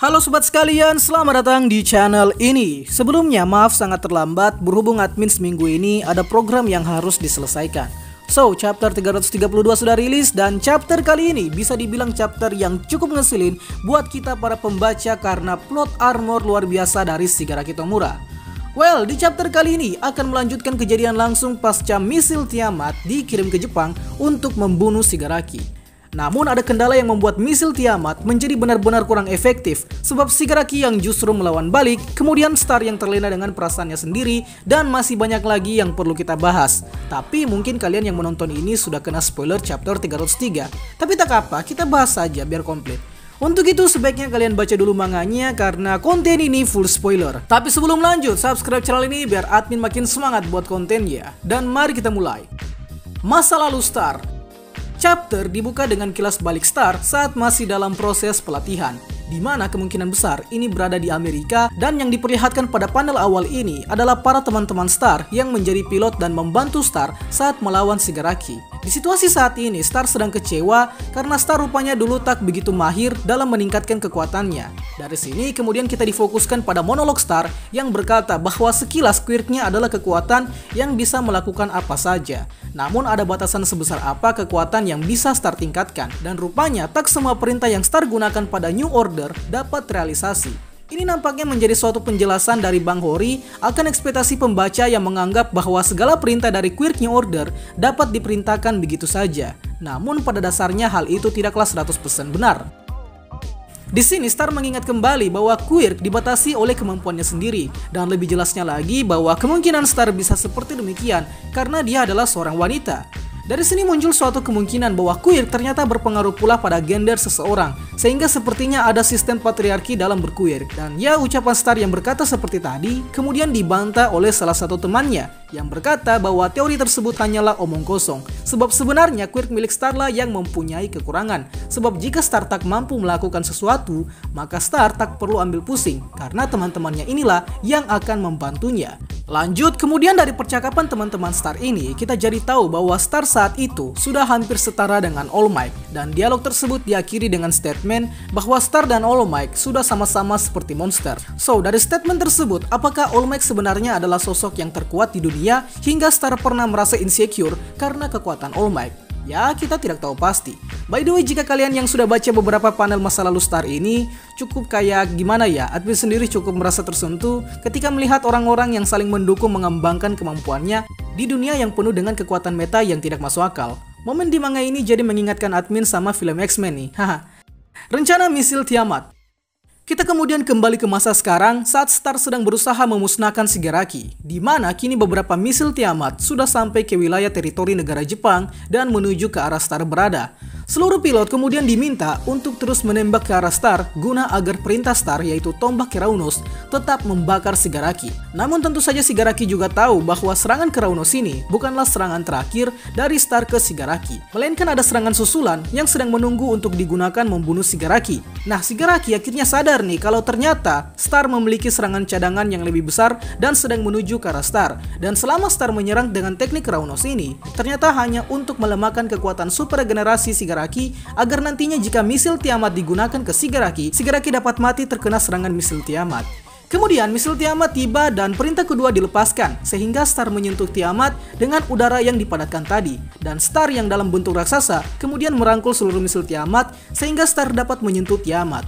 Halo sobat sekalian, selamat datang di channel ini. Sebelumnya maaf sangat terlambat, berhubung admin seminggu ini ada program yang harus diselesaikan. So, chapter 332 sudah rilis dan chapter kali ini bisa dibilang chapter yang cukup ngeselin buat kita para pembaca karena plot armor luar biasa dari Shigaraki Tomura. Well, di chapter kali ini akan melanjutkan kejadian langsung pasca misil Tiamat dikirim ke Jepang untuk membunuh Shigaraki. Namun ada kendala yang membuat misil Tiamat menjadi benar-benar kurang efektif sebab Shigaraki yang justru melawan balik, kemudian Star yang terlena dengan perasaannya sendiri, dan masih banyak lagi yang perlu kita bahas. Tapi mungkin kalian yang menonton ini sudah kena spoiler chapter 303. Tapi tak apa, kita bahas saja biar komplit. Untuk itu sebaiknya kalian baca dulu manganya karena konten ini full spoiler. Tapi sebelum lanjut, subscribe channel ini biar admin makin semangat buat kontennya. Dan mari kita mulai. Masa lalu Star. Chapter dibuka dengan kilas balik Star saat masih dalam proses pelatihan, di mana kemungkinan besar ini berada di Amerika, dan yang diperlihatkan pada panel awal ini adalah para teman-teman Star yang menjadi pilot dan membantu Star saat melawan Shigaraki. Di situasi saat ini, Star sedang kecewa karena Star rupanya dulu tak begitu mahir dalam meningkatkan kekuatannya. Dari sini kemudian kita difokuskan pada monolog Star yang berkata bahwa sekilas quirknya adalah kekuatan yang bisa melakukan apa saja. Namun ada batasan sebesar apa kekuatan yang bisa Star tingkatkan, dan rupanya tak semua perintah yang Star gunakan pada New Order dapat realisasi. Ini nampaknya menjadi suatu penjelasan dari Bang Hori akan ekspektasi pembaca yang menganggap bahwa segala perintah dari Quirk New Order dapat diperintahkan begitu saja. Namun pada dasarnya hal itu tidaklah 100% benar. Di sini Star mengingat kembali bahwa Quirk dibatasi oleh kemampuannya sendiri, dan lebih jelasnya lagi bahwa kemungkinan Star bisa seperti demikian karena dia adalah seorang wanita. Dari sini muncul suatu kemungkinan bahwa Quirk ternyata berpengaruh pula pada gender seseorang, sehingga sepertinya ada sistem patriarki dalam berquirk. Dan ya, ucapan Star yang berkata seperti tadi kemudian dibantah oleh salah satu temannya yang berkata bahwa teori tersebut hanyalah omong kosong, sebab sebenarnya quirk milik Star lah yang mempunyai kekurangan. Sebab jika Star tak mampu melakukan sesuatu, maka Star tak perlu ambil pusing karena teman-temannya inilah yang akan membantunya. Lanjut, kemudian dari percakapan teman-teman Star ini, kita jadi tahu bahwa Star saat itu sudah hampir setara dengan All Might, dan dialog tersebut diakhiri dengan statement bahwa Star dan All Might sudah sama-sama seperti monster. So, dari statement tersebut, apakah All Might sebenarnya adalah sosok yang terkuat di dunia hingga Star pernah merasa insecure karena kekuatan All Might? Ya, kita tidak tahu pasti. By the way, jika kalian yang sudah baca beberapa panel masa lalu Star ini, cukup kayak gimana ya, admin sendiri cukup merasa tersentuh ketika melihat orang-orang yang saling mendukung mengembangkan kemampuannya di dunia yang penuh dengan kekuatan meta yang tidak masuk akal. Momen di manga ini jadi mengingatkan admin sama film X-Men nih. Haha. Rencana misil Tiamat. Kita kemudian kembali ke masa sekarang saat Star sedang berusaha memusnahkan Shigaraki, di mana kini beberapa misil Tiamat sudah sampai ke wilayah teritori negara Jepang dan menuju ke arah Star berada. Seluruh pilot kemudian diminta untuk terus menembak ke arah Star guna agar perintah Star, yaitu tombak Keraunos, tetap membakar Shigaraki. Namun tentu saja Shigaraki juga tahu bahwa serangan Keraunos ini bukanlah serangan terakhir dari Star ke Shigaraki, melainkan ada serangan susulan yang sedang menunggu untuk digunakan membunuh Shigaraki. Nah, Shigaraki akhirnya sadar nih kalau ternyata Star memiliki serangan cadangan yang lebih besar dan sedang menuju ke arah Star. Dan selama Star menyerang dengan teknik Keraunos ini, ternyata hanya untuk melemahkan kekuatan super regenerasi Shigaraki agar nantinya jika misil Tiamat digunakan ke Shigaraki, Shigaraki dapat mati terkena serangan misil Tiamat. Kemudian misil Tiamat tiba dan perintah kedua dilepaskan, sehingga Star menyentuh Tiamat dengan udara yang dipadatkan tadi. Dan Star yang dalam bentuk raksasa kemudian merangkul seluruh misil Tiamat sehingga Star dapat menyentuh Tiamat.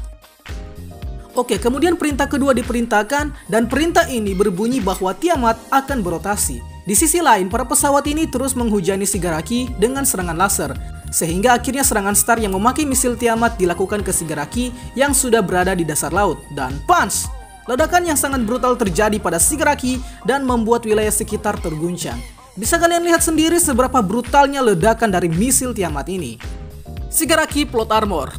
Oke, kemudian perintah kedua diperintahkan dan perintah ini berbunyi bahwa Tiamat akan berotasi. Di sisi lain, para pesawat ini terus menghujani Shigaraki dengan serangan laser, sehingga akhirnya serangan Star yang memakai misil Tiamat dilakukan ke Shigaraki yang sudah berada di dasar laut. Dan punch! Ledakan yang sangat brutal terjadi pada Shigaraki dan membuat wilayah sekitar terguncang. Bisa kalian lihat sendiri seberapa brutalnya ledakan dari misil Tiamat ini. Shigaraki plot armor.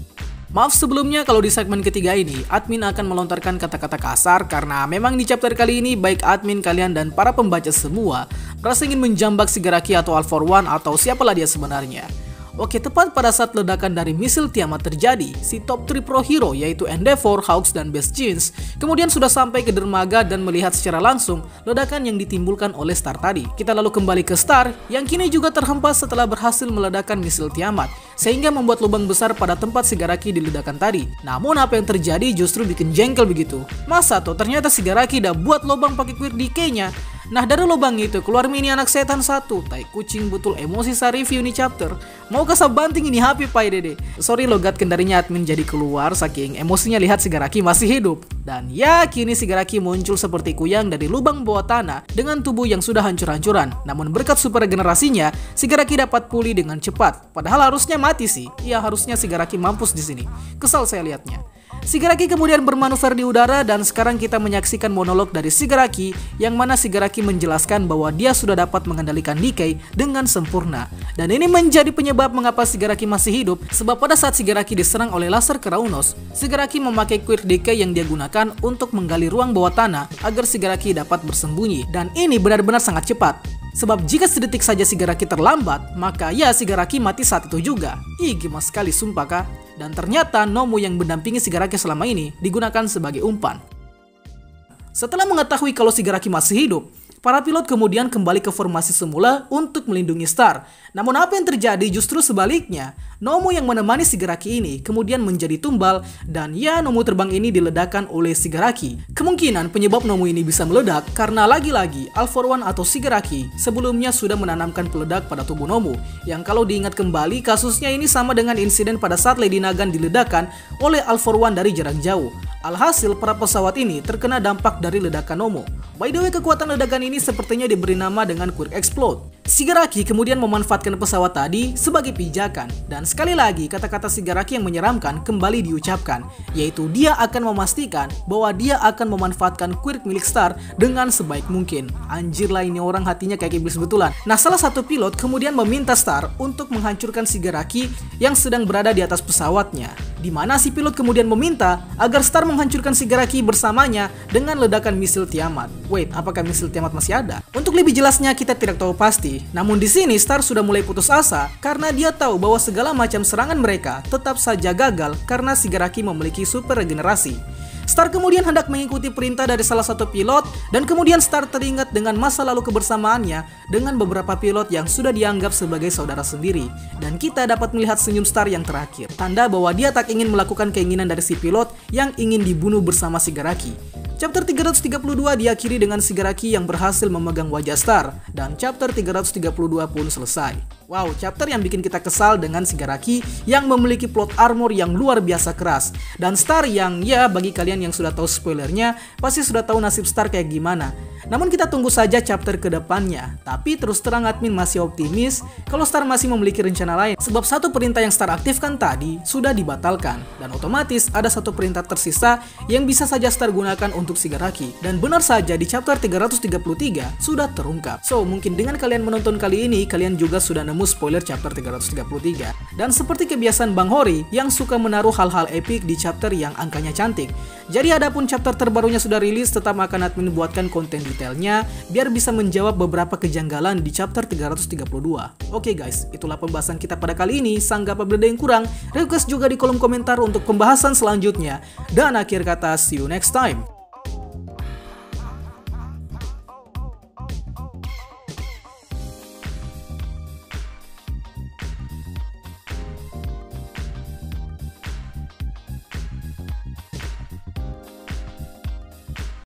Maaf sebelumnya kalau di segmen ketiga ini, admin akan melontarkan kata-kata kasar karena memang di chapter kali ini baik admin kalian dan para pembaca semua merasa ingin menjambak Shigaraki atau All for One atau siapalah dia sebenarnya. Oke, tepat pada saat ledakan dari misil Tiamat terjadi, si top 3 pro hero yaitu Endeavor, Hawks, dan Best Jeans kemudian sudah sampai ke dermaga dan melihat secara langsung ledakan yang ditimbulkan oleh Star tadi. Kita lalu kembali ke Star yang kini juga terhempas setelah berhasil meledakkan misil Tiamat, sehingga membuat lubang besar pada tempat Shigaraki diledakkan tadi. Namun apa yang terjadi justru bikin jengkel begitu. Masa tuh ternyata Shigaraki udah buat lubang pakai Quick Decay-nya. Nah, dari lubang itu keluar mini anak setan satu. Tai kucing betul emosi saya review nih chapter. Mau kasih banting ini HP Pai Dede. Sorry logat kendarinya admin jadi keluar saking emosinya lihat Shigaraki masih hidup. Dan ya, kini Shigaraki muncul seperti kuyang dari lubang bawah tanah dengan tubuh yang sudah hancur-hancuran. Namun berkat super regenerasinya, Shigaraki dapat pulih dengan cepat. Padahal harusnya mati sih. Ya, harusnya Shigaraki mampus di sini. Kesal saya lihatnya. Shigaraki kemudian bermanuver di udara dan sekarang kita menyaksikan monolog dari Shigaraki yang mana Shigaraki menjelaskan bahwa dia sudah dapat mengendalikan Decay dengan sempurna. Dan ini menjadi penyebab mengapa Shigaraki masih hidup, sebab pada saat Shigaraki diserang oleh laser Keraunos, Shigaraki memakai Quick Decay yang dia gunakan untuk menggali ruang bawah tanah agar Shigaraki dapat bersembunyi. Dan ini benar-benar sangat cepat. Sebab jika sedetik saja Shigaraki terlambat, maka ya Shigaraki mati saat itu juga. Ih, gimana sekali sumpah kah? Dan ternyata Nomu yang mendampingi Shigaraki selama ini digunakan sebagai umpan. Setelah mengetahui kalau Shigaraki masih hidup, para pilot kemudian kembali ke formasi semula untuk melindungi Star. Namun apa yang terjadi justru sebaliknya. Nomu yang menemani Shigaraki ini kemudian menjadi tumbal dan ya Nomu terbang ini diledakkan oleh Shigaraki. Kemungkinan penyebab Nomu ini bisa meledak karena lagi-lagi All For One atau Shigaraki sebelumnya sudah menanamkan peledak pada tubuh Nomu. Yang kalau diingat kembali kasusnya ini sama dengan insiden pada saat Lady Nagan diledakkan oleh All For One dari jarak jauh. Alhasil para pesawat ini terkena dampak dari ledakan Nomu. By the way, kekuatan ledakan ini sepertinya diberi nama dengan Quick Explode. Shigaraki kemudian memanfaatkan pesawat tadi sebagai pijakan. Dan sekali lagi kata-kata Shigaraki yang menyeramkan kembali diucapkan, yaitu dia akan memastikan bahwa dia akan memanfaatkan Quick milik Star dengan sebaik mungkin. Anjir lah, ini orang hatinya kayak iblis betulan. Nah, salah satu pilot kemudian meminta Star untuk menghancurkan Shigaraki yang sedang berada di atas pesawatnya. Di mana si pilot kemudian meminta agar Star menghancurkan Shigaraki bersamanya dengan ledakan misil Tiamat. Wait, apakah misil Tiamat masih ada? Untuk lebih jelasnya kita tidak tahu pasti. Namun di sini Star sudah mulai putus asa karena dia tahu bahwa segala macam serangan mereka tetap saja gagal karena Shigaraki memiliki super regenerasi. Star kemudian hendak mengikuti perintah dari salah satu pilot dan kemudian Star teringat dengan masa lalu kebersamaannya dengan beberapa pilot yang sudah dianggap sebagai saudara sendiri. Dan kita dapat melihat senyum Star yang terakhir, tanda bahwa dia tak ingin melakukan keinginan dari si pilot yang ingin dibunuh bersama Shigaraki. Chapter 332 diakhiri dengan Shigaraki yang berhasil memegang wajah Star dan chapter 332 pun selesai. Wow, chapter yang bikin kita kesal dengan Shigaraki yang memiliki plot armor yang luar biasa keras. Dan Star yang ya bagi kalian yang sudah tahu spoilernya pasti sudah tahu nasib Star kayak gimana. Namun kita tunggu saja chapter ke depannya. Tapi terus terang admin masih optimis kalau Star masih memiliki rencana lain. Sebab satu perintah yang Star aktifkan tadi sudah dibatalkan. Dan otomatis ada satu perintah tersisa yang bisa saja Star gunakan untuk Shigaraki. Dan benar saja di chapter 333 sudah terungkap. So mungkin dengan kalian menonton kali ini kalian juga sudah nemu spoiler chapter 333. Dan seperti kebiasaan Bang Hori yang suka menaruh hal-hal epic di chapter yang angkanya cantik. Jadi adapun chapter terbarunya sudah rilis, tetap akan admin buatkan konten detailnya biar bisa menjawab beberapa kejanggalan di chapter 332. Oke guys, itulah pembahasan kita pada kali ini. Sanggap apabila ada yang kurang, request juga di kolom komentar untuk pembahasan selanjutnya. Dan akhir kata, see you next time.